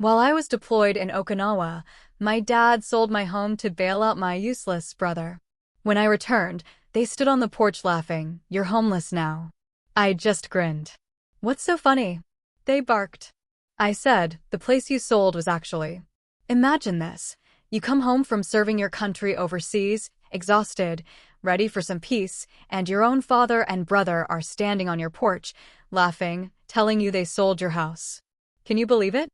While I was deployed in Okinawa, my dad sold my home to bail out my useless brother. When I returned, they stood on the porch laughing, "You're homeless now." I just grinned. "What's so funny?" They barked. I said, "The place you sold was actually." Imagine this. You come home from serving your country overseas, exhausted, ready for some peace, and your own father and brother are standing on your porch, laughing, telling you they sold your house. Can you believe it?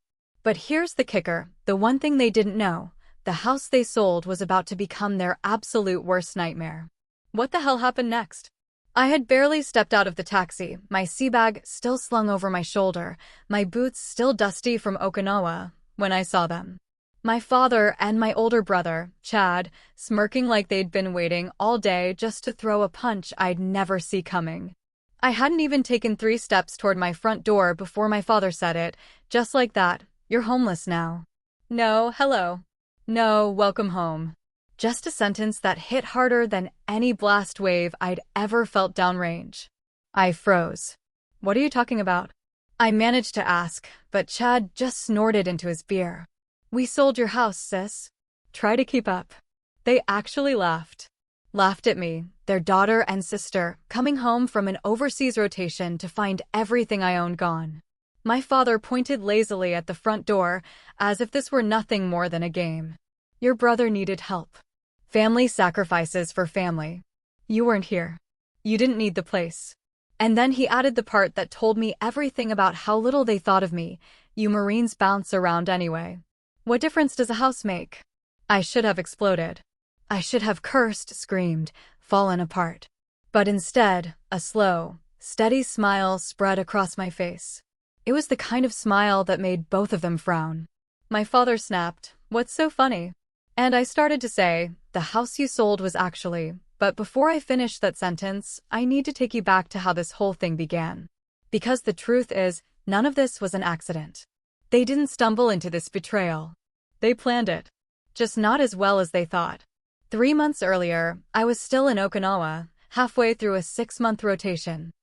But here's the kicker, the one thing they didn't know. The house they sold was about to become their absolute worst nightmare. What the hell happened next? I had barely stepped out of the taxi, my sea bag still slung over my shoulder, my boots still dusty from Okinawa, when I saw them. My father and my older brother, Chad, smirking like they'd been waiting all day just to throw a punch I'd never see coming. I hadn't even taken 3 steps toward my front door before my father said it, just like that, "You're homeless now." No, hello. No, welcome home. Just a sentence that hit harder than any blast wave I'd ever felt downrange. I froze. "What are you talking about?" I managed to ask, but Chad just snorted into his beer. "We sold your house, sis." Try to keep up. They actually laughed. Laughed at me, their daughter and sister, coming home from an overseas rotation to find everything I owned gone. My father pointed lazily at the front door, as if this were nothing more than a game. "Your brother needed help. Family sacrifices for family. You weren't here. You didn't need the place." And then he added the part that told me everything about how little they thought of me. "You Marines bounce around anyway. What difference does a house make?" I should have exploded. I should have cursed, screamed, fallen apart. But instead, a slow, steady smile spread across my face. It was the kind of smile that made both of them frown. My father snapped, "What's so funny?" And I started to say, "The house you sold was actually," but before I finished that sentence, I need to take you back to how this whole thing began. Because the truth is, none of this was an accident. They didn't stumble into this betrayal. They planned it. Just not as well as they thought. 3 months earlier, I was still in Okinawa, halfway through a 6-month rotation.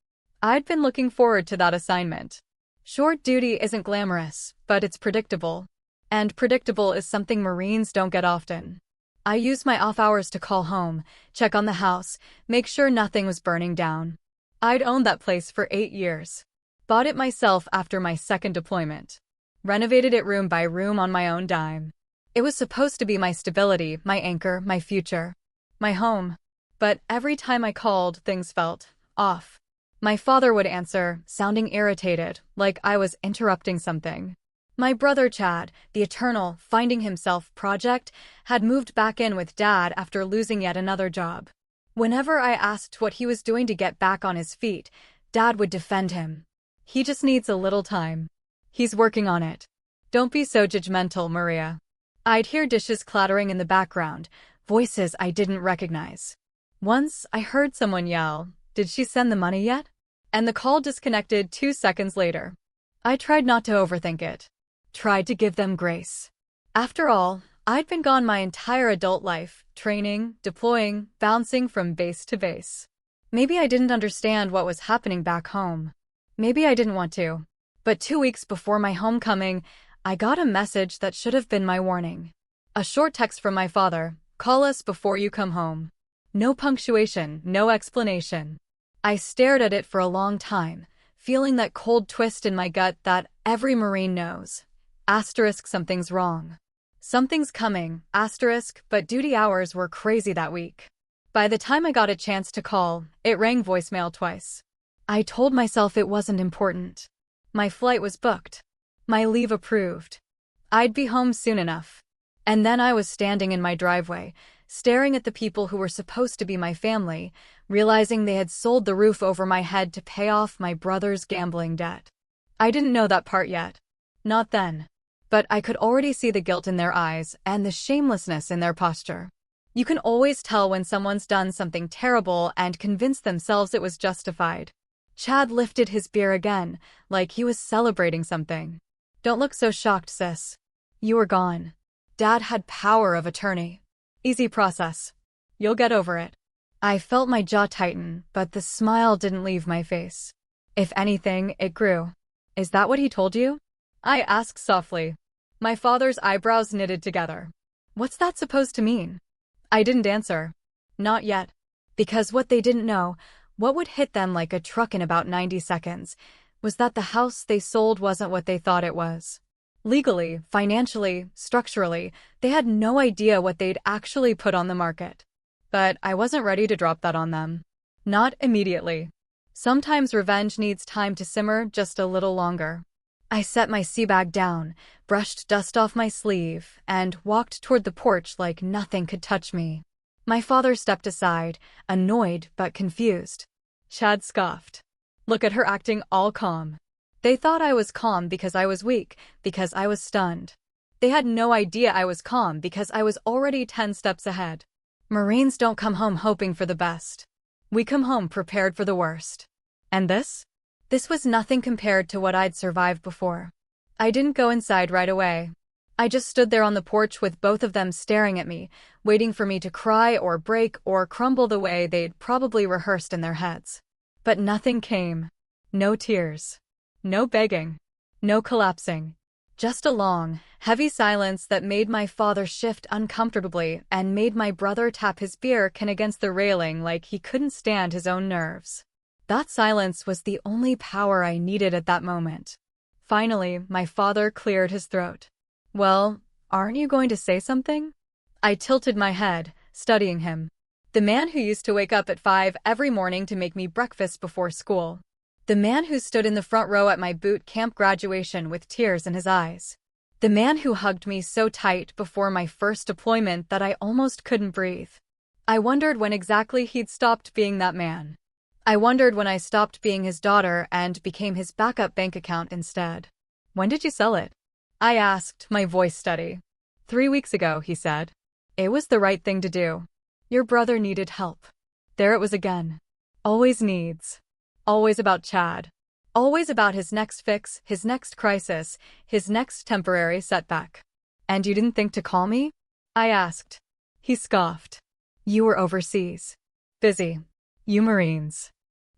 I'd been looking forward to that assignment. Short duty isn't glamorous, but it's predictable. And predictable is something Marines don't get often. I used my off hours to call home, check on the house, make sure nothing was burning down. I'd owned that place for 8 years. Bought it myself after my second deployment. Renovated it room by room on my own dime. It was supposed to be my stability, my anchor, my future. My home. But every time I called, things felt off. My father would answer, sounding irritated, like I was interrupting something. My brother Chad, the eternal finding himself project, had moved back in with Dad after losing yet another job. Whenever I asked what he was doing to get back on his feet, Dad would defend him. "He just needs a little time. He's working on it. Don't be so judgmental, Maria." I'd hear dishes clattering in the background, voices I didn't recognize. Once I heard someone yell, "Did she send the money yet?" And the call disconnected 2 seconds later. I tried not to overthink it. Tried to give them grace. After all, I'd been gone my entire adult life, training, deploying, bouncing from base to base. Maybe I didn't understand what was happening back home. Maybe I didn't want to. But 2 weeks before my homecoming, I got a message that should have been my warning. A short text from my father, "Call us before you come home." No punctuation, no explanation. I stared at it for a long time, feeling that cold twist in my gut that every Marine knows. Asterisk, something's wrong. Something's coming, asterisk, but duty hours were crazy that week. By the time I got a chance to call, it rang voicemail twice. I told myself it wasn't important. My flight was booked. My leave approved. I'd be home soon enough. And then I was standing in my driveway, staring at the people who were supposed to be my family, realizing they had sold the roof over my head to pay off my brother's gambling debt. I didn't know that part yet. Not then. But I could already see the guilt in their eyes and the shamelessness in their posture. You can always tell when someone's done something terrible and convinced themselves it was justified. Chad lifted his beer again, like he was celebrating something. "Don't look so shocked, sis. You were gone. Dad had power of attorney. Easy process. You'll get over it." I felt my jaw tighten, but the smile didn't leave my face. If anything, it grew. "Is that what he told you?" I asked softly. My father's eyebrows knitted together. What's that supposed to mean? I didn't answer. Not yet. Because what they didn't know, what would hit them like a truck in about 90 seconds, was that the house they sold wasn't what they thought it was. Legally, financially, structurally, they had no idea what they'd actually put on the market. But I wasn't ready to drop that on them. Not immediately. Sometimes revenge needs time to simmer just a little longer. I set my sea bag down, brushed dust off my sleeve, and walked toward the porch like nothing could touch me. My father stepped aside, annoyed but confused. Chad scoffed. Look at her acting all calm. They thought I was calm because I was weak, because I was stunned. They had no idea I was calm because I was already 10 steps ahead. Marines don't come home hoping for the best. We come home prepared for the worst. And this? This was nothing compared to what I'd survived before. I didn't go inside right away. I just stood there on the porch with both of them staring at me, waiting for me to cry or break or crumble the way they'd probably rehearsed in their heads. But nothing came. No tears. No begging. No collapsing. Just a long, heavy silence that made my father shift uncomfortably and made my brother tap his beer can against the railing like he couldn't stand his own nerves. That silence was the only power I needed at that moment. Finally, my father cleared his throat. Well, aren't you going to say something? I tilted my head, studying him. The man who used to wake up at 5 every morning to make me breakfast before school. The man who stood in the front row at my boot camp graduation with tears in his eyes. The man who hugged me so tight before my first deployment that I almost couldn't breathe. I wondered when exactly he'd stopped being that man. I wondered when I stopped being his daughter and became his backup bank account instead. When did you sell it? I asked, my voice steady. 3 weeks ago, he said. It was the right thing to do. Your brother needed help. There it was again. Always needs. Always about Chad. Always about his next fix, his next crisis, his next temporary setback. And you didn't think to call me? I asked. He scoffed. You were overseas. Busy. You Marines.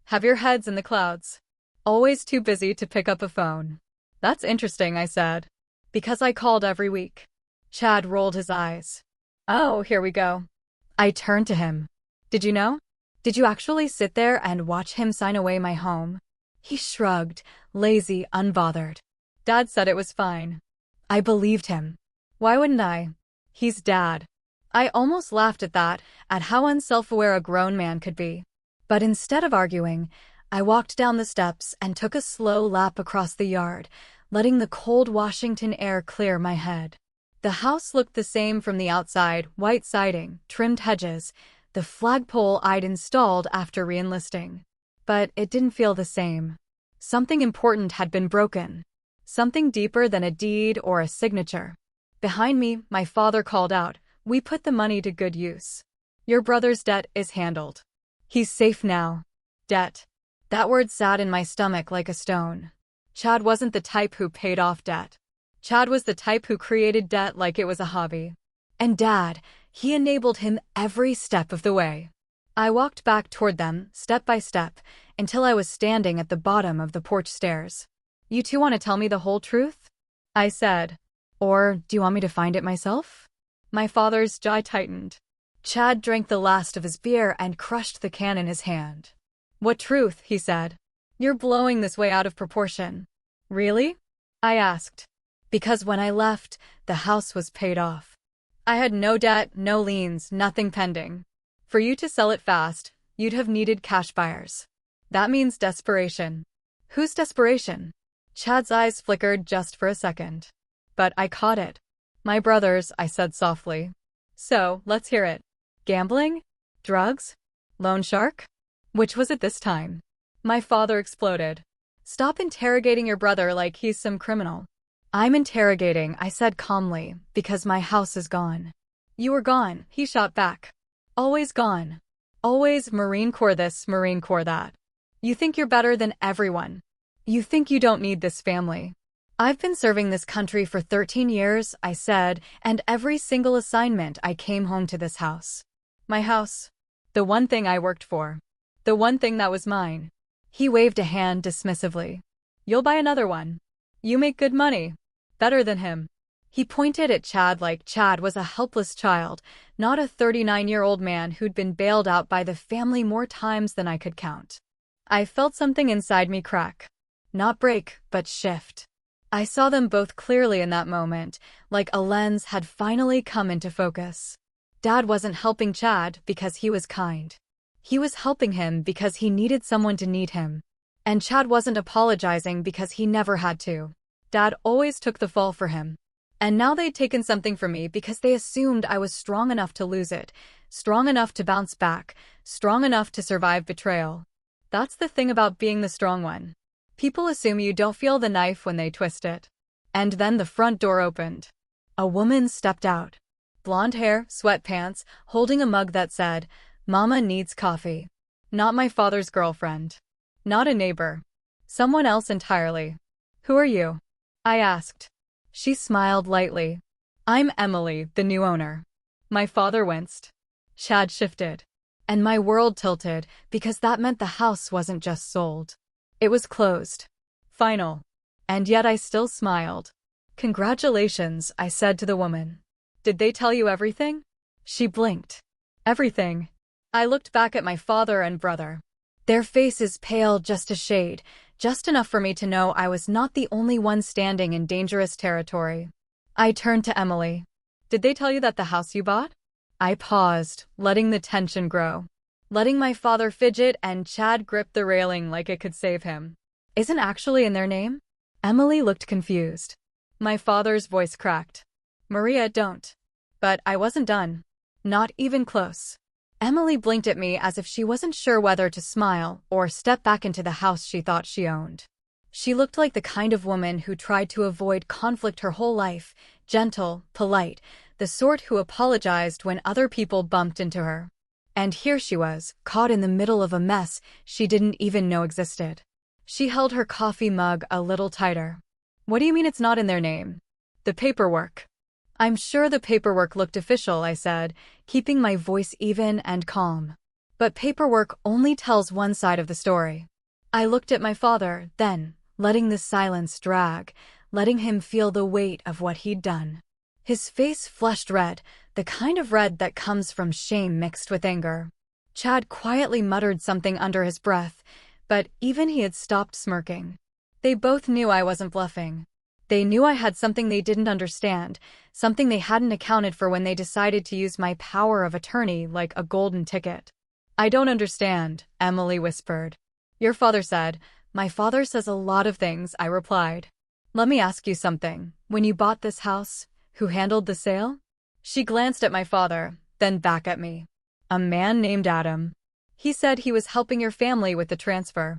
Have your heads in the clouds. Always too busy to pick up a phone. That's interesting, I said. Because I called every week. Chad rolled his eyes. Oh, here we go. I turned to him. Did you know? Did you actually sit there and watch him sign away my home? He shrugged, lazy, unbothered. Dad said it was fine. I believed him. Why wouldn't I? He's Dad. I almost laughed at that, at how unself-aware a grown man could be. But instead of arguing, I walked down the steps and took a slow lap across the yard, letting the cold Washington air clear my head. The house looked the same from the outside, white siding, trimmed hedges, the flagpole I'd installed after re-enlisting. But it didn't feel the same. Something important had been broken. Something deeper than a deed or a signature. Behind me, my father called out, "We put the money to good use. Your brother's debt is handled. He's safe now." Debt. That word sat in my stomach like a stone. Chad wasn't the type who paid off debt. Chad was the type who created debt like it was a hobby. And Dad, he enabled him every step of the way. I walked back toward them, step by step, until I was standing at the bottom of the porch stairs. You two want to tell me the whole truth? I said. Or do you want me to find it myself? My father's jaw tightened. Chad drank the last of his beer and crushed the can in his hand. What truth? He said. You're blowing this way out of proportion. Really? I asked. Because when I left, the house was paid off. I had no debt, no liens, nothing pending. For you to sell it fast, you'd have needed cash buyers. That means desperation. Whose desperation? Chad's eyes flickered just for a second. But I caught it. My brother's, I said softly. So, let's hear it. Gambling? Drugs? Loan shark? Which was it this time? My father exploded. Stop interrogating your brother like he's some criminal. I'm interrogating, I said calmly, because my house is gone. You were gone, he shot back. Always gone. Always Marine Corps this, Marine Corps that. You think you're better than everyone. You think you don't need this family. I've been serving this country for 13 years, I said, and every single assignment I came home to this house. My house. The one thing I worked for. The one thing that was mine. He waved a hand dismissively. You'll buy another one. You make good money. Better than him. He pointed at Chad like Chad was a helpless child, not a 39-year-old man who'd been bailed out by the family more times than I could count. I felt something inside me crack. Not break, but shift. I saw them both clearly in that moment, like a lens had finally come into focus. Dad wasn't helping Chad because he was kind. He was helping him because he needed someone to need him. And Chad wasn't apologizing because he never had to. Dad always took the fall for him. And now they'd taken something from me because they assumed I was strong enough to lose it, strong enough to bounce back, strong enough to survive betrayal. That's the thing about being the strong one. People assume you don't feel the knife when they twist it. And then the front door opened. A woman stepped out. Blonde hair, sweatpants, holding a mug that said, "Mama needs coffee." Not my father's girlfriend. Not a neighbor. Someone else entirely. "Who are you?" I asked. She smiled lightly. "I'm Emily, the new owner." My father winced. Chad shifted. And my world tilted, because that meant the house wasn't just sold. It was closed. Final. And yet I still smiled. "Congratulations," I said to the woman. "Did they tell you everything?" She blinked. "Everything." I looked back at my father and brother. Their faces pale just a shade, just enough for me to know I was not the only one standing in dangerous territory. I turned to Emily. "Did they tell you that the house you bought?" I paused, letting the tension grow. Letting my father fidget and Chad grip the railing like it could save him. "Isn't actually in their name?" Emily looked confused. My father's voice cracked. "Maria, don't." But I wasn't done. Not even close. Emily blinked at me as if she wasn't sure whether to smile or step back into the house she thought she owned. She looked like the kind of woman who tried to avoid conflict her whole life, gentle, polite, the sort who apologized when other people bumped into her. And here she was, caught in the middle of a mess she didn't even know existed. She held her coffee mug a little tighter. "What do you mean it's not in their name?" "The paperwork." "I'm sure the paperwork looked official," I said, keeping my voice even and calm. "But paperwork only tells one side of the story." I looked at my father, then, letting the silence drag, letting him feel the weight of what he'd done. His face flushed red, the kind of red that comes from shame mixed with anger. Chad quietly muttered something under his breath, but even he had stopped smirking. They both knew I wasn't bluffing. They knew I had something they didn't understand, something they hadn't accounted for when they decided to use my power of attorney like a golden ticket. "I don't understand," Emily whispered. "Your father said." "My father says a lot of things," I replied. "Let me ask you something. When you bought this house, who handled the sale?" She glanced at my father, then back at me. "A man named Adam. He said he was helping your family with the transfer."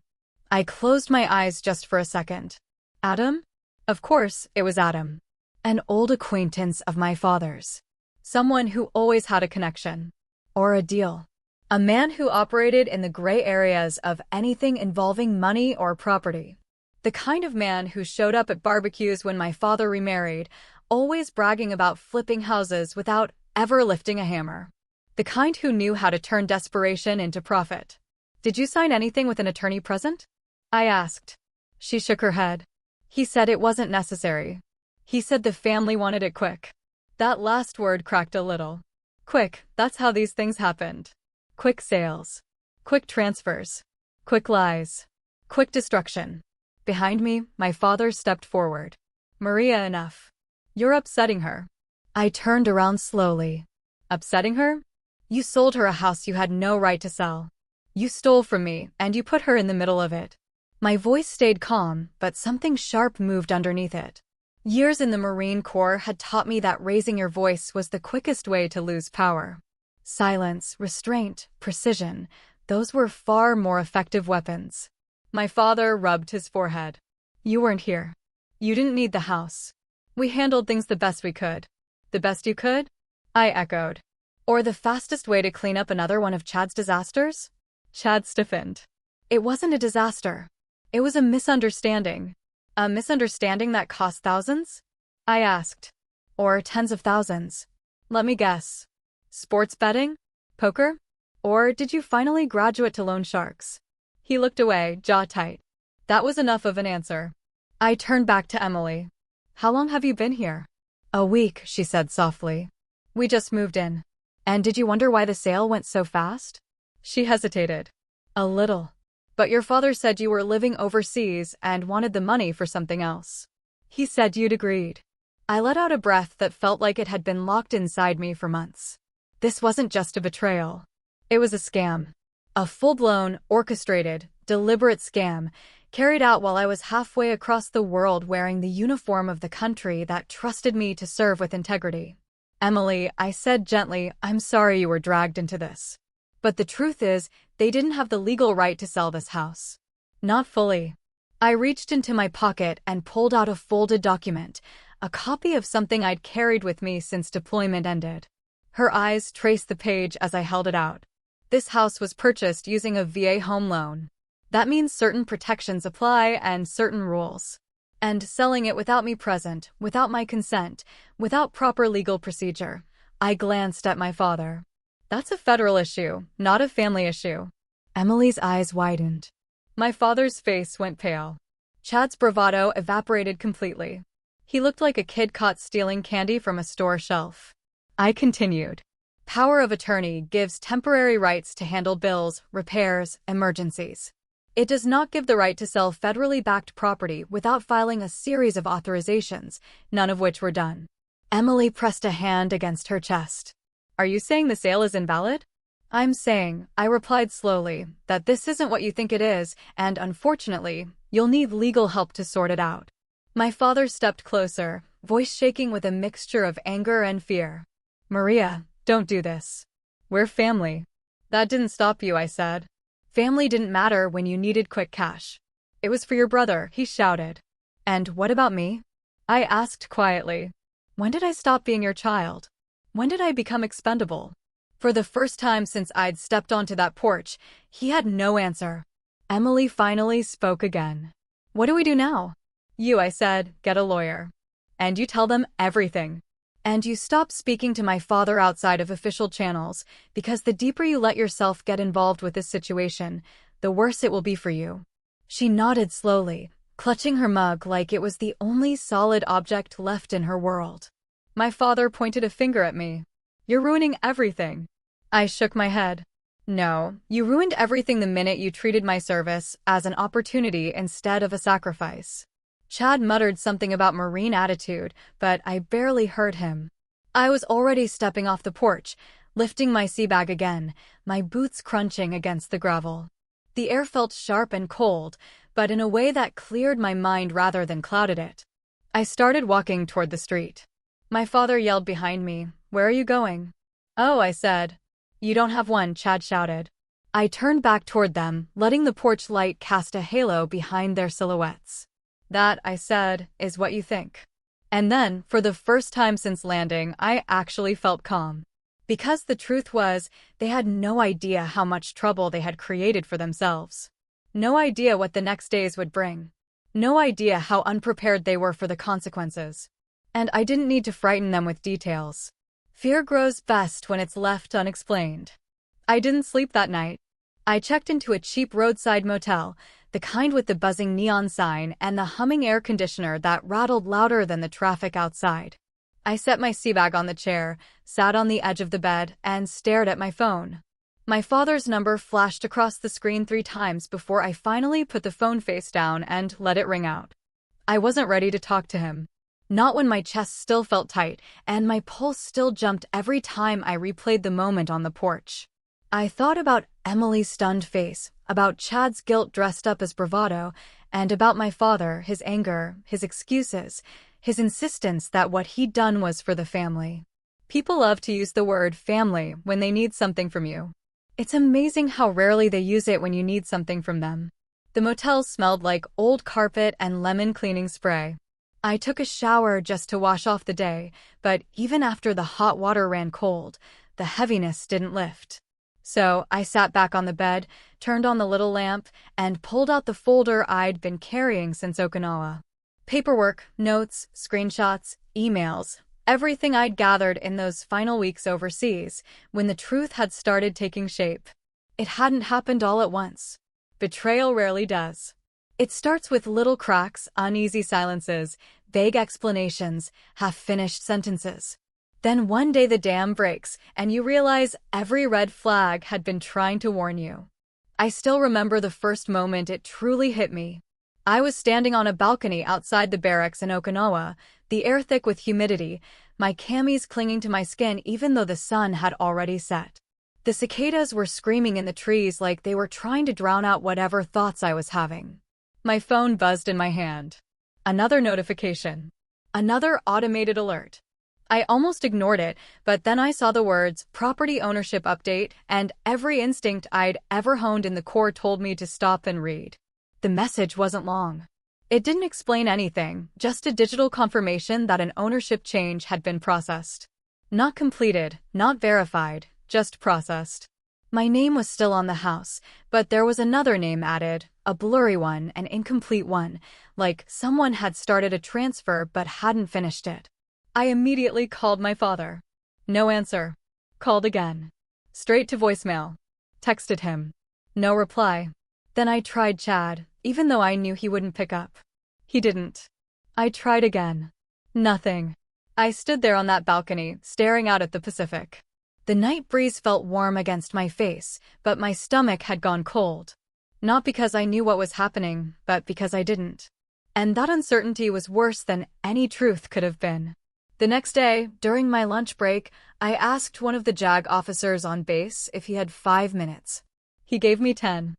I closed my eyes just for a second. Adam? Of course, it was Adam. An old acquaintance of my father's. Someone who always had a connection. Or a deal. A man who operated in the gray areas of anything involving money or property. The kind of man who showed up at barbecues when my father remarried, always bragging about flipping houses without ever lifting a hammer. The kind who knew how to turn desperation into profit. "Did you sign anything with an attorney present?" I asked. She shook her head. "He said it wasn't necessary. He said the family wanted it quick." That last word cracked a little. Quick, that's how these things happened. Quick sales. Quick transfers. Quick lies. Quick destruction. Behind me, my father stepped forward. "Maria, enough. You're upsetting her." I turned around slowly. "Upsetting her? You sold her a house you had no right to sell. You stole from me, and you put her in the middle of it." My voice stayed calm, but something sharp moved underneath it. Years in the Marine Corps had taught me that raising your voice was the quickest way to lose power. Silence, restraint, precision, those were far more effective weapons. My father rubbed his forehead. "You weren't here. You didn't need the house. We handled things the best we could." "The best you could?" I echoed. "Or the fastest way to clean up another one of Chad's disasters?" Chad stiffened. "It wasn't a disaster. It was a misunderstanding." "A misunderstanding that cost thousands?" I asked. "Or tens of thousands. Let me guess. Sports betting? Poker? Or did you finally graduate to loan sharks?" He looked away, jaw tight. That was enough of an answer. I turned back to Emily. "How long have you been here?" A week, she said softly. We just moved in. And did you wonder why the sale went so fast? She hesitated. A little. But your father said you were living overseas and wanted the money for something else. He said you'd agreed. I let out a breath that felt like it had been locked inside me for months. This wasn't just a betrayal. It was a scam. A full-blown, orchestrated, deliberate scam, carried out while I was halfway across the world wearing the uniform of the country that trusted me to serve with integrity. Emily, I said gently, I'm sorry you were dragged into this. But the truth is, they didn't have the legal right to sell this house. Not fully. I reached into my pocket and pulled out a folded document, a copy of something I'd carried with me since deployment ended. Her eyes traced the page as I held it out. This house was purchased using a VA home loan. That means certain protections apply and certain rules. And selling it without me present, without my consent, without proper legal procedure. I glanced at my father. That's a federal issue, not a family issue. Emily's eyes widened. My father's face went pale. Chad's bravado evaporated completely. He looked like a kid caught stealing candy from a store shelf. I continued. Power of attorney gives temporary rights to handle bills, repairs, emergencies. It does not give the right to sell federally backed property without filing a series of authorizations, none of which were done. Emily pressed a hand against her chest. Are you saying the sale is invalid? I'm saying, I replied slowly, that this isn't what you think it is, and unfortunately, you'll need legal help to sort it out. My father stepped closer, voice shaking with a mixture of anger and fear. Maria, don't do this. We're family. That didn't stop you, I said. Family didn't matter when you needed quick cash. It was for your brother, he shouted. And what about me? I asked quietly. When did I stop being your child? When did I become expendable? For the first time since I'd stepped onto that porch, he had no answer. Emily finally spoke again. What do we do now? You, I said, get a lawyer. And you tell them everything. And you stop speaking to my father outside of official channels, because the deeper you let yourself get involved with this situation, the worse it will be for you. She nodded slowly, clutching her mug like it was the only solid object left in her world. My father pointed a finger at me. You're ruining everything. I shook my head. No, you ruined everything the minute you treated my service as an opportunity instead of a sacrifice. Chad muttered something about Marine attitude, but I barely heard him. I was already stepping off the porch, lifting my sea bag again, my boots crunching against the gravel. The air felt sharp and cold, but in a way that cleared my mind rather than clouded it. I started walking toward the street. My father yelled behind me, "Where are you going?" "Oh," I said. "You don't have one," Chad shouted. I turned back toward them, letting the porch light cast a halo behind their silhouettes. "That," I said, "is what you think." And then, for the first time since landing, I actually felt calm. Because the truth was, they had no idea how much trouble they had created for themselves. No idea what the next days would bring. No idea how unprepared they were for the consequences. And I didn't need to frighten them with details. Fear grows best when it's left unexplained. I didn't sleep that night. I checked into a cheap roadside motel, the kind with the buzzing neon sign and the humming air conditioner that rattled louder than the traffic outside. I set my sea bag on the chair, sat on the edge of the bed, and stared at my phone. My father's number flashed across the screen 3 times before I finally put the phone face down and let it ring out. I wasn't ready to talk to him. Not when my chest still felt tight, and my pulse still jumped every time I replayed the moment on the porch. I thought about Emily's stunned face, about Chad's guilt dressed up as bravado, and about my father, his anger, his excuses, his insistence that what he'd done was for the family. People love to use the word family when they need something from you. It's amazing how rarely they use it when you need something from them. The motel smelled like old carpet and lemon cleaning spray. I took a shower just to wash off the day, but even after the hot water ran cold, the heaviness didn't lift. So I sat back on the bed, turned on the little lamp, and pulled out the folder I'd been carrying since Okinawa. Paperwork, notes, screenshots, emails, everything I'd gathered in those final weeks overseas, when the truth had started taking shape. It hadn't happened all at once. Betrayal rarely does. It starts with little cracks, uneasy silences, vague explanations, half-finished sentences. Then one day the dam breaks, and you realize every red flag had been trying to warn you. I still remember the first moment it truly hit me. I was standing on a balcony outside the barracks in Okinawa, the air thick with humidity, my camis clinging to my skin even though the sun had already set. The cicadas were screaming in the trees like they were trying to drown out whatever thoughts I was having. My phone buzzed in my hand. Another notification. Another automated alert. I almost ignored it, but then I saw the words, property ownership update, and every instinct I'd ever honed in the Corps told me to stop and read. The message wasn't long. It didn't explain anything, just a digital confirmation that an ownership change had been processed. Not completed, not verified, just processed. My name was still on the house, but there was another name added, a blurry one, an incomplete one, like someone had started a transfer but hadn't finished it. I immediately called my father. No answer. Called again. Straight to voicemail. Texted him. No reply. Then I tried Chad, even though I knew he wouldn't pick up. He didn't. I tried again. Nothing. I stood there on that balcony, staring out at the Pacific. The night breeze felt warm against my face, but my stomach had gone cold. Not because I knew what was happening, but because I didn't. And that uncertainty was worse than any truth could have been. The next day, during my lunch break, I asked one of the JAG officers on base if he had 5 minutes. He gave me 10.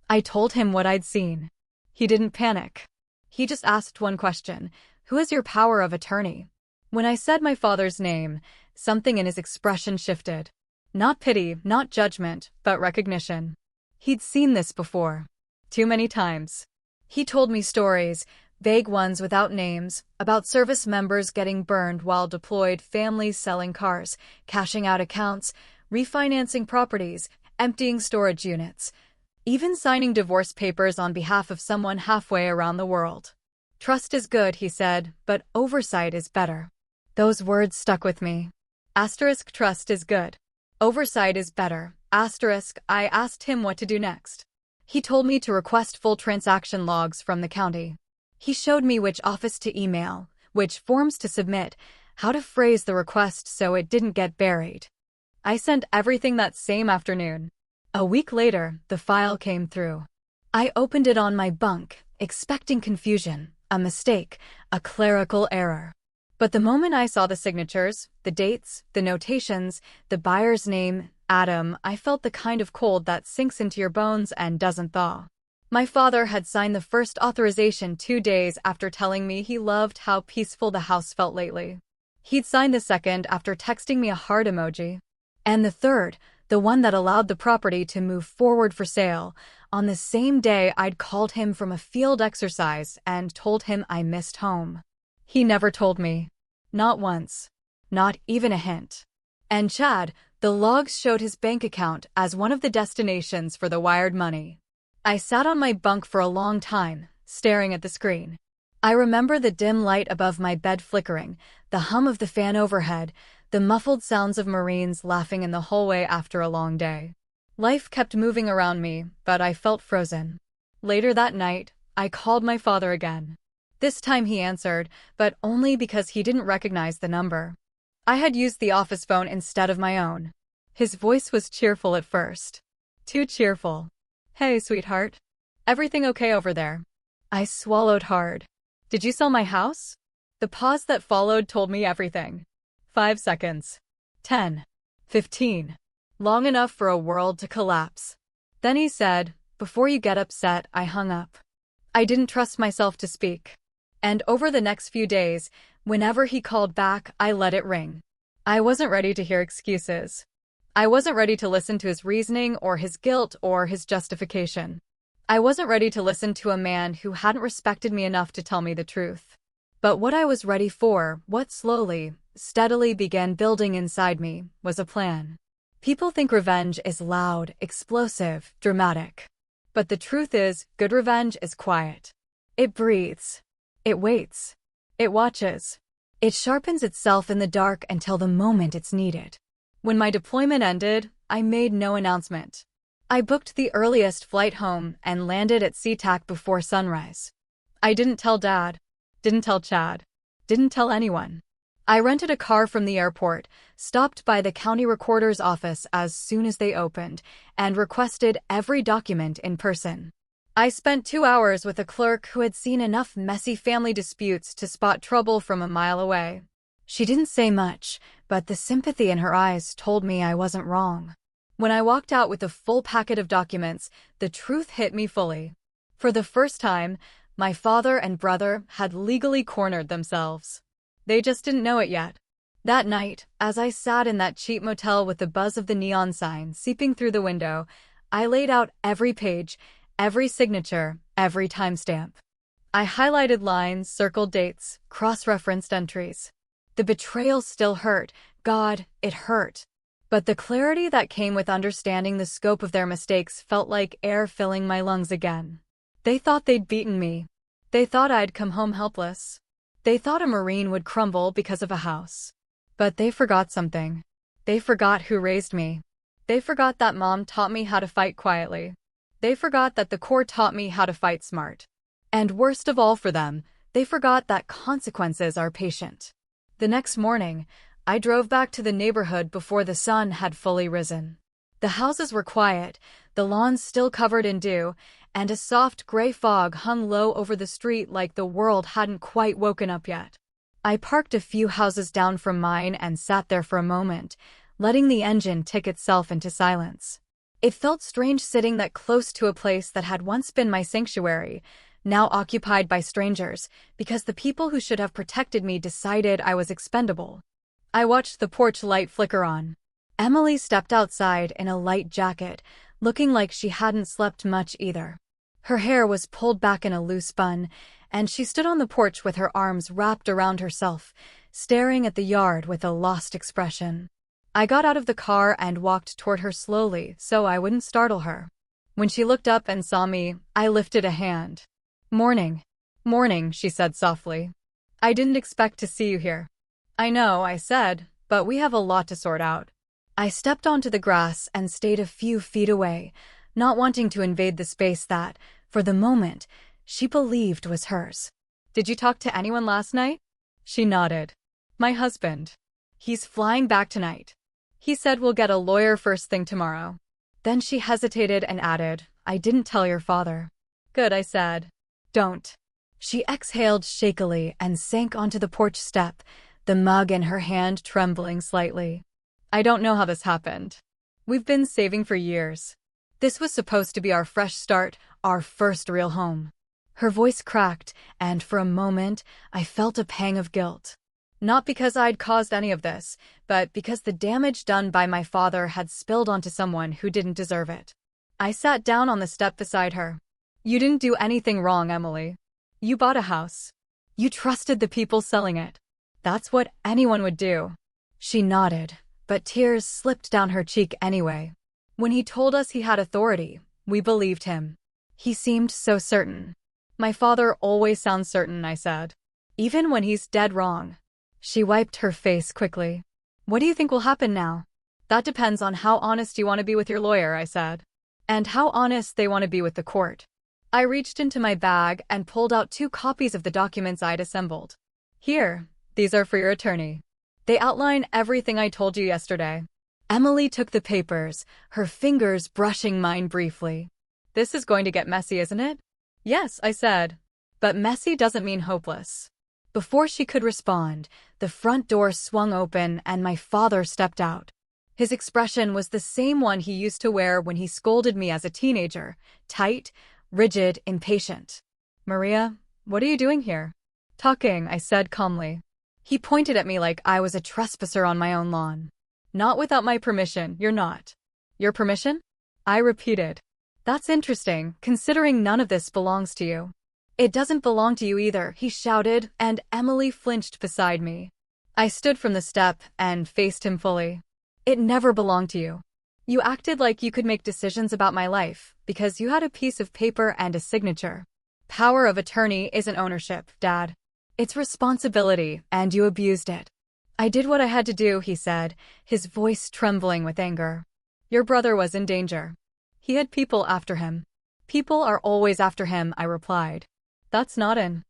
I told him what I'd seen. He didn't panic. He just asked one question: who is your power of attorney? When I said my father's name, something in his expression shifted. Not pity, not judgment, but recognition. He'd seen this before. Too many times. He told me stories, vague ones without names, about service members getting burned while deployed, families selling cars, cashing out accounts, refinancing properties, emptying storage units, even signing divorce papers on behalf of someone halfway around the world. Trust is good, he said, but oversight is better. Those words stuck with me. Asterisk, trust is good. Oversight is better. Asterisk, I asked him what to do next. He told me to request full transaction logs from the county. He showed me which office to email, which forms to submit, how to phrase the request so it didn't get buried. I sent everything that same afternoon. A week later, the file came through. I opened it on my bunk, expecting confusion, a mistake, a clerical error. But the moment I saw the signatures, the dates, the notations, the buyer's name, Adam, I felt the kind of cold that sinks into your bones and doesn't thaw. My father had signed the first authorization 2 days after telling me he loved how peaceful the house felt lately. He'd signed the second after texting me a heart emoji. And the third, the one that allowed the property to move forward for sale, on the same day I'd called him from a field exercise and told him I missed home. He never told me. Not once. Not even a hint. And Chad, the logs showed his bank account as one of the destinations for the wired money. I sat on my bunk for a long time, staring at the screen. I remember the dim light above my bed flickering, the hum of the fan overhead, the muffled sounds of Marines laughing in the hallway after a long day. Life kept moving around me, but I felt frozen. Later that night, I called my father again. This time he answered, but only because he didn't recognize the number. I had used the office phone instead of my own. His voice was cheerful at first. Too cheerful. Hey, sweetheart. Everything okay over there? I swallowed hard. Did you sell my house? The pause that followed told me everything. 5 seconds. 10. 15. Long enough for a world to collapse. Then he said, before you get upset, I hung up. I didn't trust myself to speak. And over the next few days, whenever he called back, I let it ring. I wasn't ready to hear excuses. I wasn't ready to listen to his reasoning or his guilt or his justification. I wasn't ready to listen to a man who hadn't respected me enough to tell me the truth. But what I was ready for, what slowly, steadily began building inside me, was a plan. People think revenge is loud, explosive, dramatic. But the truth is, good revenge is quiet. It breathes. It waits. It watches. It sharpens itself in the dark until the moment it's needed. When my deployment ended, I made no announcement. I booked the earliest flight home and landed at SeaTac before sunrise. I didn't tell Dad. Didn't tell Chad. Didn't tell anyone. I rented a car from the airport, stopped by the county recorder's office as soon as they opened, and requested every document in person. I spent 2 hours with a clerk who had seen enough messy family disputes to spot trouble from a mile away. She didn't say much, but the sympathy in her eyes told me I wasn't wrong. When I walked out with a full packet of documents, the truth hit me fully. For the first time, my father and brother had legally cornered themselves. They just didn't know it yet. That night, as I sat in that cheap motel with the buzz of the neon sign seeping through the window, I laid out every page, every signature, every timestamp. I highlighted lines, circled dates, cross-referenced entries. The betrayal still hurt. God, it hurt. But the clarity that came with understanding the scope of their mistakes felt like air filling my lungs again. They thought they'd beaten me. They thought I'd come home helpless. They thought a Marine would crumble because of a house. But they forgot something. They forgot who raised me. They forgot that Mom taught me how to fight quietly. They forgot that the Corps taught me how to fight smart. And worst of all for them, they forgot that consequences are patient. The next morning, I drove back to the neighborhood before the sun had fully risen. The houses were quiet, the lawns still covered in dew, and a soft gray fog hung low over the street like the world hadn't quite woken up yet. I parked a few houses down from mine and sat there for a moment, letting the engine tick itself into silence. It felt strange sitting that close to a place that had once been my sanctuary, now occupied by strangers, because the people who should have protected me decided I was expendable. I watched the porch light flicker on. Emily stepped outside in a light jacket, looking like she hadn't slept much either. Her hair was pulled back in a loose bun, and she stood on the porch with her arms wrapped around herself, staring at the yard with a lost expression. I got out of the car and walked toward her slowly so I wouldn't startle her. When she looked up and saw me, I lifted a hand. "Morning." "Morning," she said softly. "I didn't expect to see you here." "I know," I said, "but we have a lot to sort out." I stepped onto the grass and stayed a few feet away, not wanting to invade the space that, for the moment, she believed was hers. "Did you talk to anyone last night?" She nodded. "My husband. He's flying back tonight. He said we'll get a lawyer first thing tomorrow." Then she hesitated and added, "I didn't tell your father." "Good," I said. "Don't." She exhaled shakily and sank onto the porch step, the mug in her hand trembling slightly. "I don't know how this happened. We've been saving for years. This was supposed to be our fresh start, our first real home." Her voice cracked, and for a moment, I felt a pang of guilt. Not because I'd caused any of this, but because the damage done by my father had spilled onto someone who didn't deserve it. I sat down on the step beside her. "You didn't do anything wrong, Emily. You bought a house. You trusted the people selling it. That's what anyone would do." She nodded, but tears slipped down her cheek anyway. When he told us he had authority, we believed him. He seemed so certain. "My father always sounds certain," I said. "Even when he's dead wrong." She wiped her face quickly. "What do you think will happen now?" "That depends on how honest you want to be with your lawyer," I said. "And how honest they want to be with the court." I reached into my bag and pulled out 2 copies of the documents I'd assembled. "Here, these are for your attorney. They outline everything I told you yesterday." Emily took the papers, her fingers brushing mine briefly. "This is going to get messy, isn't it?" "Yes," I said. "But messy doesn't mean hopeless." Before she could respond, the front door swung open and my father stepped out. His expression was the same one he used to wear when he scolded me as a teenager, tight, rigid, impatient. "Maria, what are you doing here?" "Talking," I said calmly. He pointed at me like I was a trespasser on my own lawn. "Not without my permission, you're not." "Your permission?" I repeated. "That's interesting, considering none of this belongs to you." "It doesn't belong to you either," he shouted, and Emily flinched beside me. I stood from the step and faced him fully. "It never belonged to you. You acted like you could make decisions about my life because you had a piece of paper and a signature. Power of attorney isn't ownership, Dad. It's responsibility, and you abused it." "I did what I had to do," he said, his voice trembling with anger. "Your brother was in danger. He had people after him." "People are always after him," I replied. "That's not an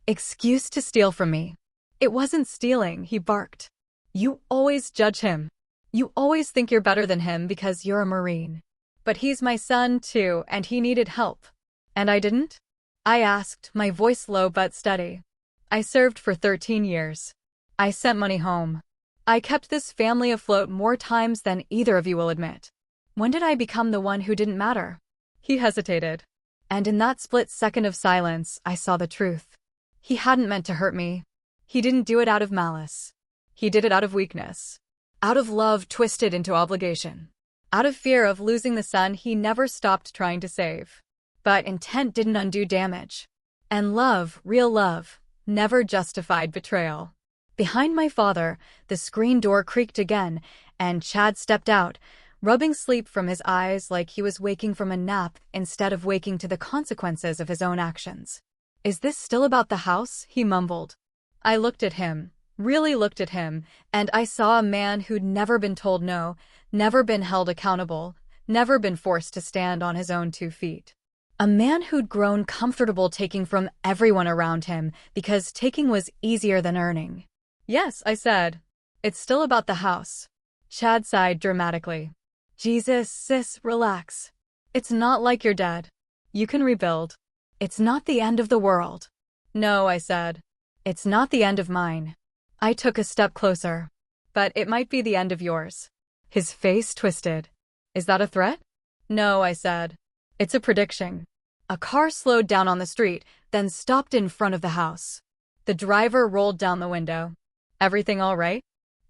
excuse to steal from me." It wasn't stealing, he barked. You always judge him. You always think you're better than him because you're a Marine. But he's my son, too, and he needed help. And I didn't? I asked, my voice low but steady. I served for 13 years. I sent money home. I kept this family afloat more times than either of you will admit. When did I become the one who didn't matter? He hesitated. And in that split second of silence, I saw the truth. He hadn't meant to hurt me. He didn't do it out of malice. He did it out of weakness. Out of love twisted into obligation. Out of fear of losing the son he never stopped trying to save. But intent didn't undo damage. And love, real love, never justified betrayal. Behind my father, the screen door creaked again, and Chad stepped out, rubbing sleep from his eyes like he was waking from a nap instead of waking to the consequences of his own actions. Is this still about the house? He mumbled. I looked at him, really looked at him, and I saw a man who'd never been told no, never been held accountable, never been forced to stand on his own 2 feet. A man who'd grown comfortable taking from everyone around him because taking was easier than earning. Yes, I said. It's still about the house. Chad sighed dramatically. Jesus, sis, relax. It's not like you're dead. You can rebuild. It's not the end of the world. No, I said. It's not the end of mine. I took a step closer. But it might be the end of yours. His face twisted. Is that a threat? No, I said. It's a prediction. A car slowed down on the street, then stopped in front of the house. The driver rolled down the window. Everything all right?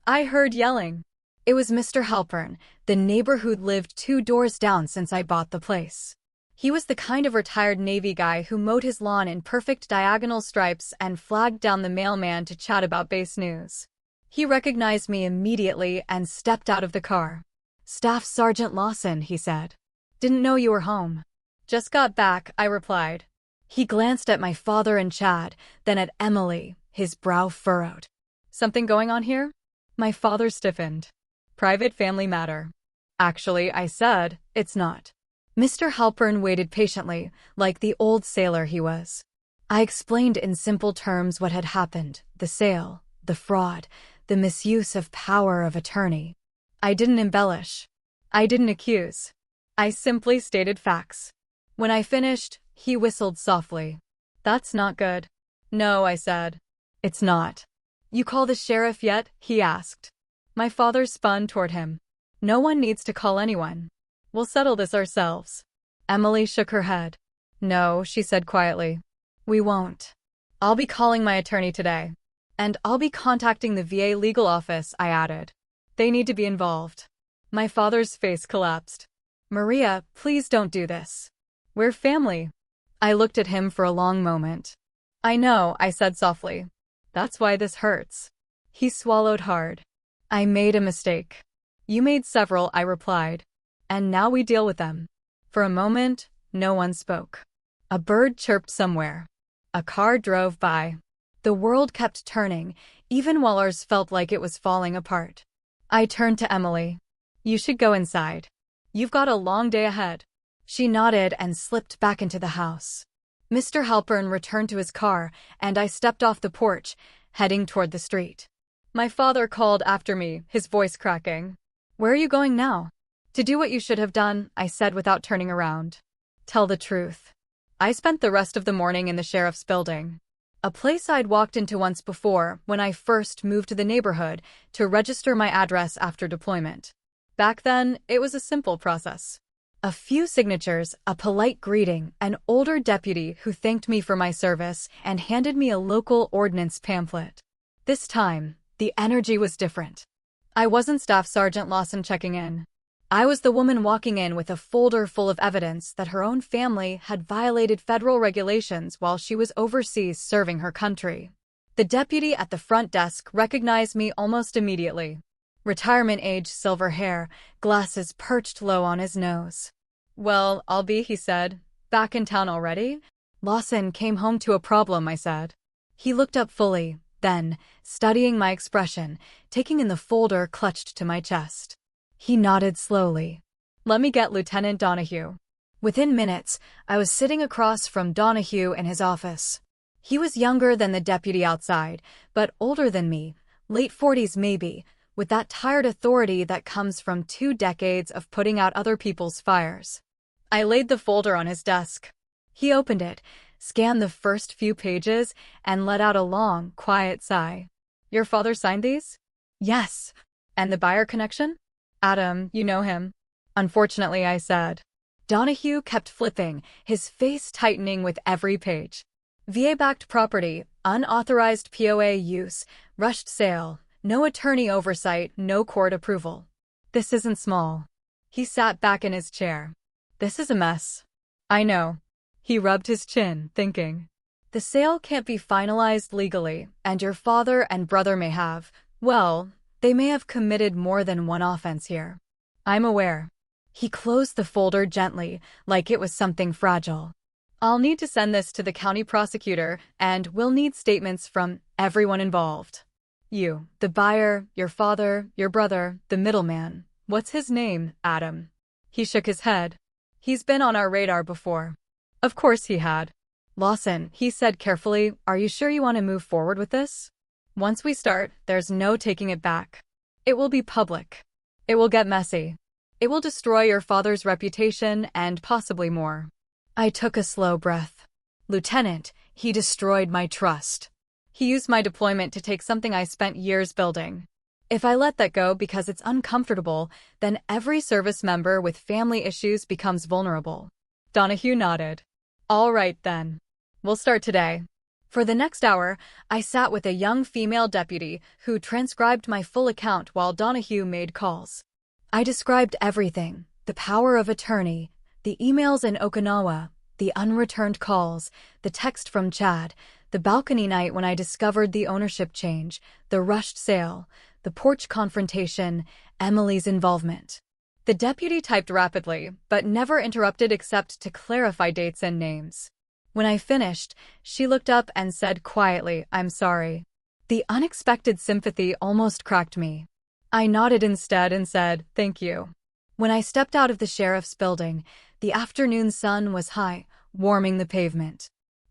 I heard yelling. It was Mr. Halpern, the neighbor who'd lived 2 doors down since I bought the place. He was the kind of retired Navy guy who mowed his lawn in perfect diagonal stripes and flagged down the mailman to chat about base news. He recognized me immediately and stepped out of the car. Staff Sergeant Lawson, he said. Didn't know you were home. Just got back, I replied. He glanced at my father and Chad, then at Emily, his brow furrowed. Something going on here? My father stiffened. Private family matter. Actually, I said, it's not. Mr. Halpern waited patiently, like the old sailor he was. I explained in simple terms what had happened, the sale, the fraud, the misuse of power of attorney. I didn't embellish. I didn't accuse. I simply stated facts. When I finished, he whistled softly. That's not good. No, I said. It's not. You call the sheriff yet? He asked. My father spun toward him. No one needs to call anyone. We'll settle this ourselves. Emily shook her head. No, she said quietly. We won't. I'll be calling my attorney today. And I'll be contacting the VA legal office, I added. They need to be involved. My father's face collapsed. Maria, please don't do this. We're family. I looked at him for a long moment. I know, I said softly. That's why this hurts. He swallowed hard. I made a mistake. You made several, I replied. And now we deal with them. For a moment, no one spoke. A bird chirped somewhere. A car drove by. The world kept turning, even while ours felt like it was falling apart. I turned to Emily. You should go inside. You've got a long day ahead. She nodded and slipped back into the house. Mr. Halpern returned to his car, and I stepped off the porch, heading toward the street. My father called after me, his voice cracking. Where are you going now? To do what you should have done, I said without turning around. Tell the truth. I spent the rest of the morning in the sheriff's building. A place I'd walked into once before when I first moved to the neighborhood to register my address after deployment. Back then, it was a simple process. A few signatures, a polite greeting, an older deputy who thanked me for my service and handed me a local ordnance pamphlet. This time, the energy was different. I wasn't Staff Sergeant Lawson checking in. I was the woman walking in with a folder full of evidence that her own family had violated federal regulations while she was overseas serving her country. The deputy at the front desk recognized me almost immediately. Retirement age, silver hair, glasses perched low on his nose. Well, I'll be, he said. Back in town already? Lawson came home to a problem, I said. He looked up fully, then, studying my expression, taking in the folder clutched to my chest. He nodded slowly. Let me get Lieutenant Donahue. Within minutes, I was sitting across from Donahue in his office. He was younger than the deputy outside, but older than me, late 40s maybe, with that tired authority that comes from 2 decades of putting out other people's fires. I laid the folder on his desk. He opened it, scanned the first few pages, and let out a long, quiet sigh. Your father signed these? Yes. And the buyer connection? Adam, you know him. Unfortunately, I said. Donahue kept flipping, his face tightening with every page. VA-backed property, unauthorized POA use, rushed sale, no attorney oversight, no court approval. This isn't small. He sat back in his chair. This is a mess. I know. He rubbed his chin, thinking. The sale can't be finalized legally, and your father and brother may have, well, they may have committed more than one offense here. I'm aware. He closed the folder gently, like it was something fragile. I'll need to send this to the county prosecutor, and we'll need statements from everyone involved. You, the buyer, your father, your brother, the middleman. What's his name, Adam? He shook his head. He's been on our radar before. Of course he had. Lawson, he said carefully, are you sure you want to move forward with this? Once we start, there's no taking it back. It will be public. It will get messy. It will destroy your father's reputation and possibly more. I took a slow breath. Lieutenant, he destroyed my trust. He used my deployment to take something I spent years building. If I let that go because it's uncomfortable, then every service member with family issues becomes vulnerable. Donahue nodded. All right then. We'll start today. For the next hour, I sat with a young female deputy who transcribed my full account while Donahue made calls. I described everything, the power of attorney, the emails in Okinawa, the unreturned calls, the text from Chad, the balcony night when I discovered the ownership change, the rushed sale, the porch confrontation, Emily's involvement. The deputy typed rapidly, but never interrupted except to clarify dates and names. When I finished, she looked up and said quietly, I'm sorry. The unexpected sympathy almost cracked me. I nodded instead and said, thank you. When I stepped out of the sheriff's building, the afternoon sun was high, warming the pavement.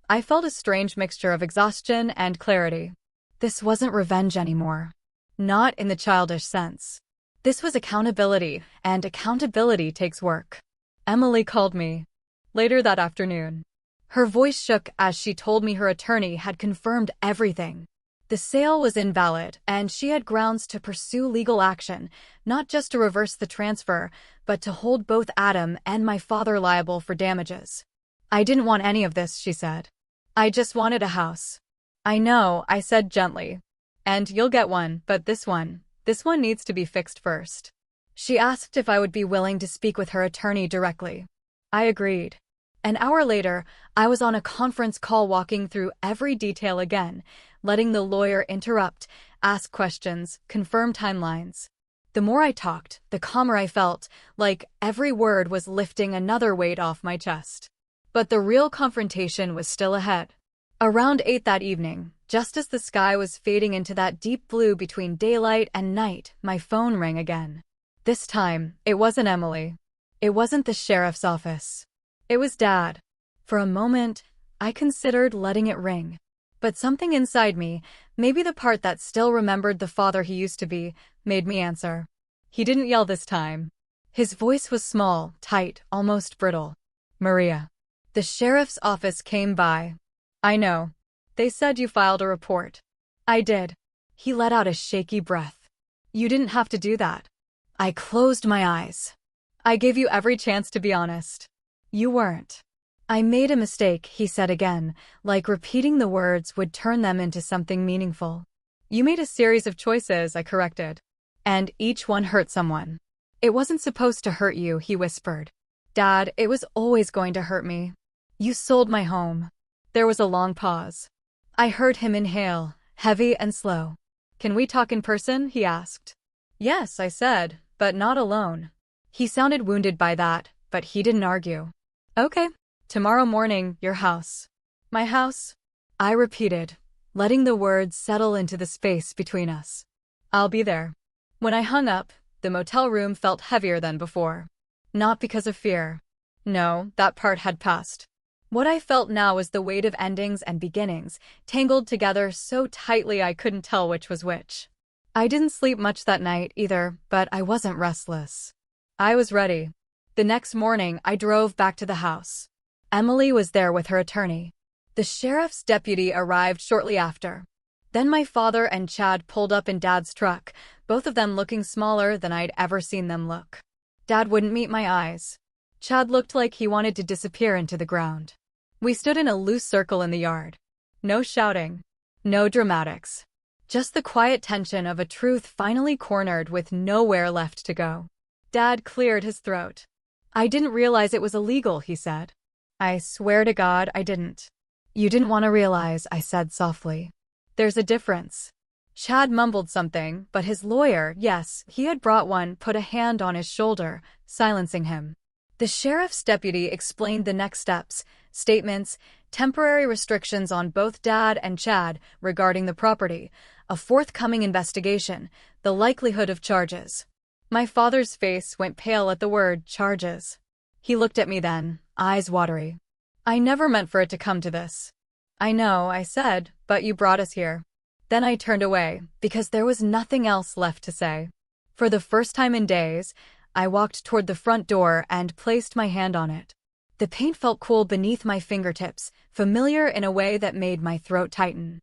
I felt a strange mixture of exhaustion and clarity. This wasn't revenge anymore. Not in the childish sense. This was accountability, and accountability takes work. Emily called me. Later that afternoon. Her voice shook as she told me her attorney had confirmed everything. The sale was invalid, and she had grounds to pursue legal action, not just to reverse the transfer, but to hold both Adam and my father liable for damages. I didn't want any of this, she said. I just wanted a house. I know, I said gently. And you'll get one, but this one needs to be fixed first. She asked if I would be willing to speak with her attorney directly. I agreed. An hour later, I was on a conference call walking through every detail again, letting the lawyer interrupt, ask questions, confirm timelines. The more I talked, the calmer I felt, like every word was lifting another weight off my chest. But the real confrontation was still ahead. Around 8 that evening, just as the sky was fading into that deep blue between daylight and night, my phone rang again. This time, it wasn't Emily. It wasn't the sheriff's office. It was Dad. For a moment, I considered letting it ring. But something inside me, maybe the part that still remembered the father he used to be, made me answer. He didn't yell this time. His voice was small, tight, almost brittle. Maria. The sheriff's office came by. I know. They said you filed a report. I did. He let out a shaky breath. You didn't have to do that. I closed my eyes. I gave you every chance to be honest. You weren't. I made a mistake, he said again, like repeating the words would turn them into something meaningful. You made a series of choices, I corrected. And each one hurt someone. It wasn't supposed to hurt you, he whispered. Dad, it was always going to hurt me. You sold my home. There was a long pause. I heard him inhale, heavy and slow. Can we talk in person? He asked. Yes, I said, but not alone. He sounded wounded by that, but he didn't argue. Okay. Tomorrow morning, your house. My house? I repeated, letting the words settle into the space between us. I'll be there. When I hung up, the motel room felt heavier than before. Not because of fear. No, that part had passed. What I felt now was the weight of endings and beginnings, tangled together so tightly I couldn't tell which was which. I didn't sleep much that night either, but I wasn't restless. I was ready. The next morning, I drove back to the house. Emily was there with her attorney. The sheriff's deputy arrived shortly after. Then my father and Chad pulled up in Dad's truck, both of them looking smaller than I'd ever seen them look. Dad wouldn't meet my eyes. Chad looked like he wanted to disappear into the ground. We stood in a loose circle in the yard. No shouting. No dramatics. Just the quiet tension of a truth finally cornered with nowhere left to go. Dad cleared his throat. "I didn't realize it was illegal," he said. "I swear to God I didn't." "You didn't want to realize," I said softly. "There's a difference." Chad mumbled something, but his lawyer, yes, he had brought one, put a hand on his shoulder, silencing him. The sheriff's deputy explained the next steps, statements, temporary restrictions on both Dad and Chad regarding the property, a forthcoming investigation, the likelihood of charges. My father's face went pale at the word charges. He looked at me then, eyes watery. "I never meant for it to come to this." "I know," I said, "but you brought us here." Then I turned away, because there was nothing else left to say. For the first time in days, I walked toward the front door and placed my hand on it. The paint felt cool beneath my fingertips, familiar in a way that made my throat tighten.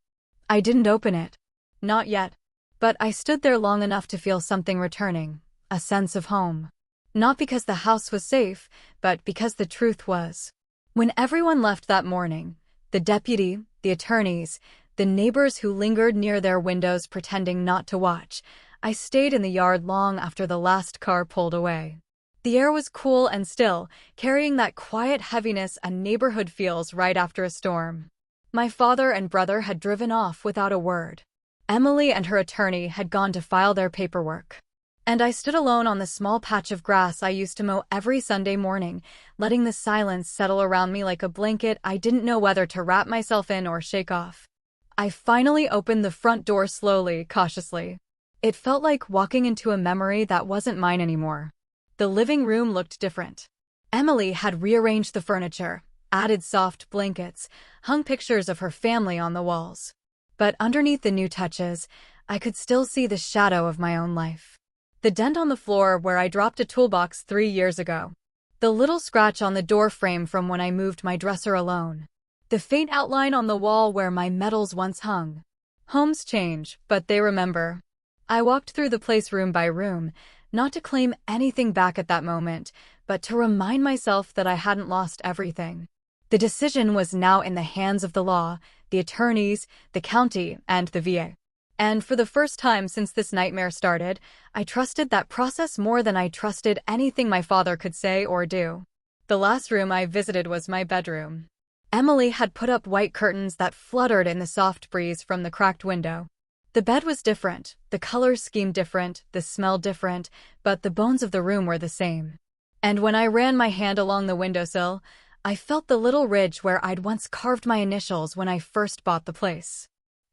I didn't open it. Not yet. But I stood there long enough to feel something returning, a sense of home. Not because the house was safe, but because the truth was. When everyone left that morning, the deputy, the attorneys, the neighbors who lingered near their windows pretending not to watch, I stayed in the yard long after the last car pulled away. The air was cool and still, carrying that quiet heaviness a neighborhood feels right after a storm. My father and brother had driven off without a word. Emily and her attorney had gone to file their paperwork. And I stood alone on the small patch of grass I used to mow every Sunday morning, letting the silence settle around me like a blanket I didn't know whether to wrap myself in or shake off. I finally opened the front door slowly, cautiously. It felt like walking into a memory that wasn't mine anymore. The living room looked different. Emily had rearranged the furniture, added soft blankets, hung pictures of her family on the walls. But underneath the new touches, I could still see the shadow of my own life. The dent on the floor where I dropped a toolbox 3 years ago. The little scratch on the door frame from when I moved my dresser alone. The faint outline on the wall where my medals once hung. Homes change, but they remember. I walked through the place room by room, not to claim anything back at that moment, but to remind myself that I hadn't lost everything. The decision was now in the hands of the law, the attorneys, the county, and the VA. And for the first time since this nightmare started, I trusted that process more than I trusted anything my father could say or do. The last room I visited was my bedroom. Emily had put up white curtains that fluttered in the soft breeze from the cracked window. The bed was different, the color scheme different, the smell different, but the bones of the room were the same. And when I ran my hand along the windowsill, I felt the little ridge where I'd once carved my initials when I first bought the place.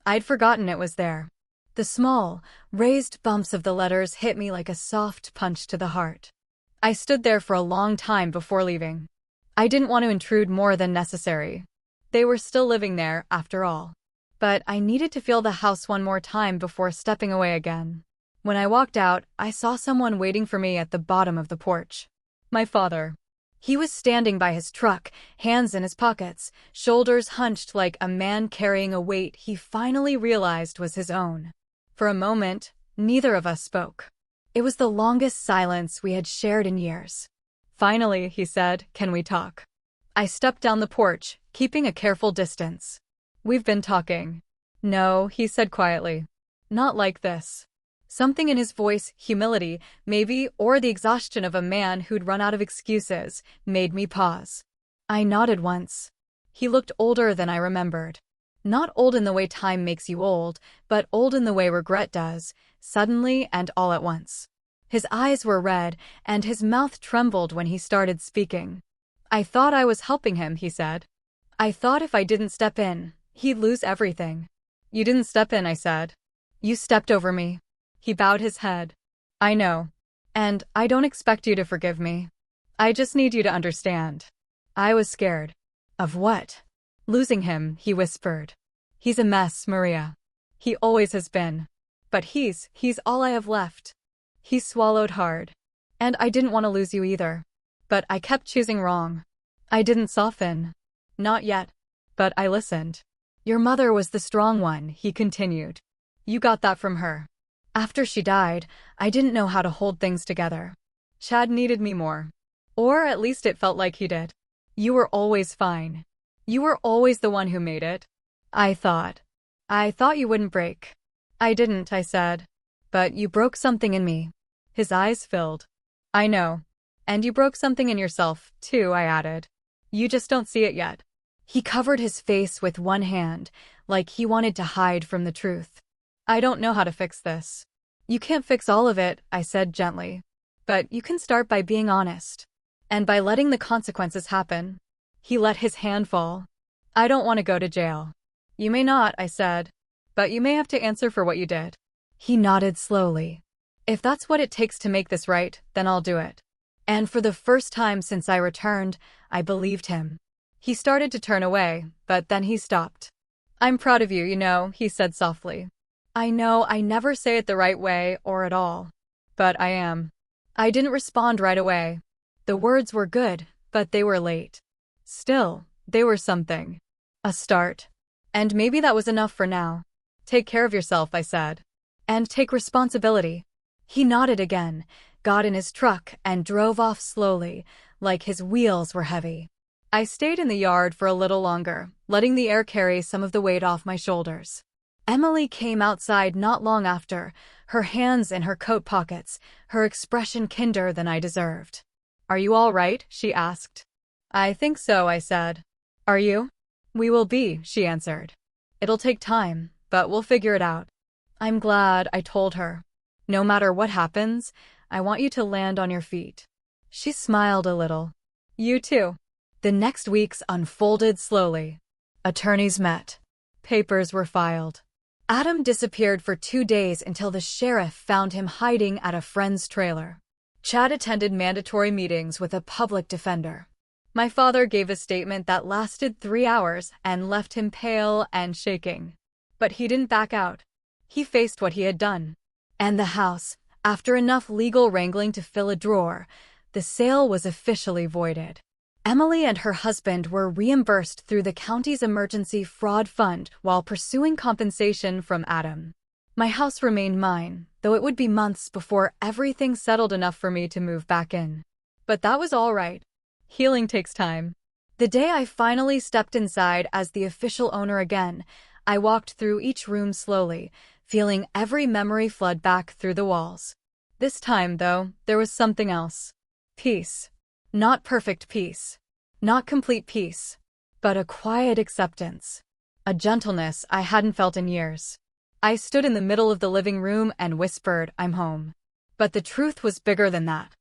I'd forgotten it was there. The small, raised bumps of the letters hit me like a soft punch to the heart. I stood there for a long time before leaving. I didn't want to intrude more than necessary. They were still living there, after all. But I needed to feel the house one more time before stepping away again. When I walked out, I saw someone waiting for me at the bottom of the porch. My father. He was standing by his truck, hands in his pockets, shoulders hunched like a man carrying a weight he finally realized was his own. For a moment, neither of us spoke. It was the longest silence we had shared in years. "Finally," he said, "can we talk?" I stepped down the porch, keeping a careful distance. "We've been talking." "No," he said quietly. "Not like this." Something in his voice, humility, maybe, or the exhaustion of a man who'd run out of excuses, made me pause. I nodded once. He looked older than I remembered. Not old in the way time makes you old, but old in the way regret does, suddenly and all at once. His eyes were red, and his mouth trembled when he started speaking. "I thought I was helping him," he said. "I thought if I didn't step in, he'd lose everything." "You didn't step in," I said. "You stepped over me." He bowed his head. "I know. And I don't expect you to forgive me. I just need you to understand." I was scared. Of what? Losing him, he whispered. He's a mess, Maria. He always has been. But he's all I have left. He swallowed hard. And I didn't want to lose you either. But I kept choosing wrong. I didn't soften. Not yet. But I listened. Your mother was the strong one, he continued. You got that from her. After she died, I didn't know how to hold things together. Chad needed me more. Or at least it felt like he did. You were always fine. You were always the one who made it. I thought you wouldn't break. I didn't, I said. But you broke something in me. His eyes filled. I know. And you broke something in yourself, too, I added. You just don't see it yet. He covered his face with one hand, like he wanted to hide from the truth. I don't know how to fix this. You can't fix all of it, I said gently. But you can start by being honest. And by letting the consequences happen. He let his hand fall. I don't want to go to jail. You may not, I said. But you may have to answer for what you did. He nodded slowly. If that's what it takes to make this right, then I'll do it. And for the first time since I returned, I believed him. He started to turn away, but then he stopped. I'm proud of you, he said softly. I know I never say it the right way or at all. But I am. I didn't respond right away. The words were good, but they were late. Still, they were something. A start. And maybe that was enough for now. Take care of yourself, I said. And take responsibility. He nodded again, got in his truck, and drove off slowly, like his wheels were heavy. I stayed in the yard for a little longer, letting the air carry some of the weight off my shoulders. Emily came outside not long after, her hands in her coat pockets, her expression kinder than I deserved. Are you all right? She asked. I think so, I said. Are you? We will be, she answered. It'll take time, but we'll figure it out. I'm glad, I told her. No matter what happens, I want you to land on your feet. She smiled a little. You too. The next weeks unfolded slowly. Attorneys met. Papers were filed. Adam disappeared for 2 days until the sheriff found him hiding at a friend's trailer. Chad attended mandatory meetings with a public defender. My father gave a statement that lasted 3 hours and left him pale and shaking. But he didn't back out. He faced what he had done. And the house, after enough legal wrangling to fill a drawer, the sale was officially voided. Emily and her husband were reimbursed through the county's emergency fraud fund while pursuing compensation from Adam. My house remained mine, though it would be months before everything settled enough for me to move back in. But that was all right. Healing takes time. The day I finally stepped inside as the official owner again, I walked through each room slowly, feeling every memory flood back through the walls. This time, though, there was something else. Peace. Not perfect peace. Not complete peace. But a quiet acceptance. A gentleness I hadn't felt in years. I stood in the middle of the living room and whispered, I'm home. But the truth was bigger than that.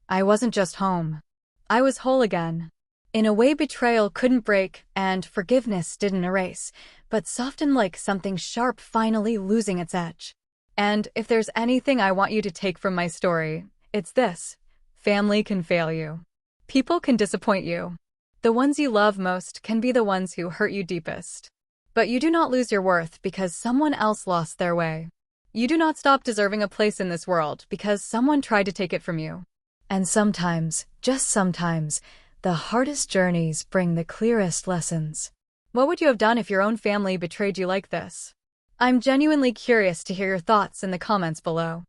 I wasn't just home. I was whole again. In a way betrayal couldn't break, and forgiveness didn't erase, but softened like something sharp finally losing its edge. And if there's anything I want you to take from my story, it's this. Family can fail you. People can disappoint you. The ones you love most can be the ones who hurt you deepest. But you do not lose your worth because someone else lost their way. You do not stop deserving a place in this world because someone tried to take it from you. And sometimes, just sometimes, the hardest journeys bring the clearest lessons. What would you have done if your own family betrayed you like this? I'm genuinely curious to hear your thoughts in the comments below.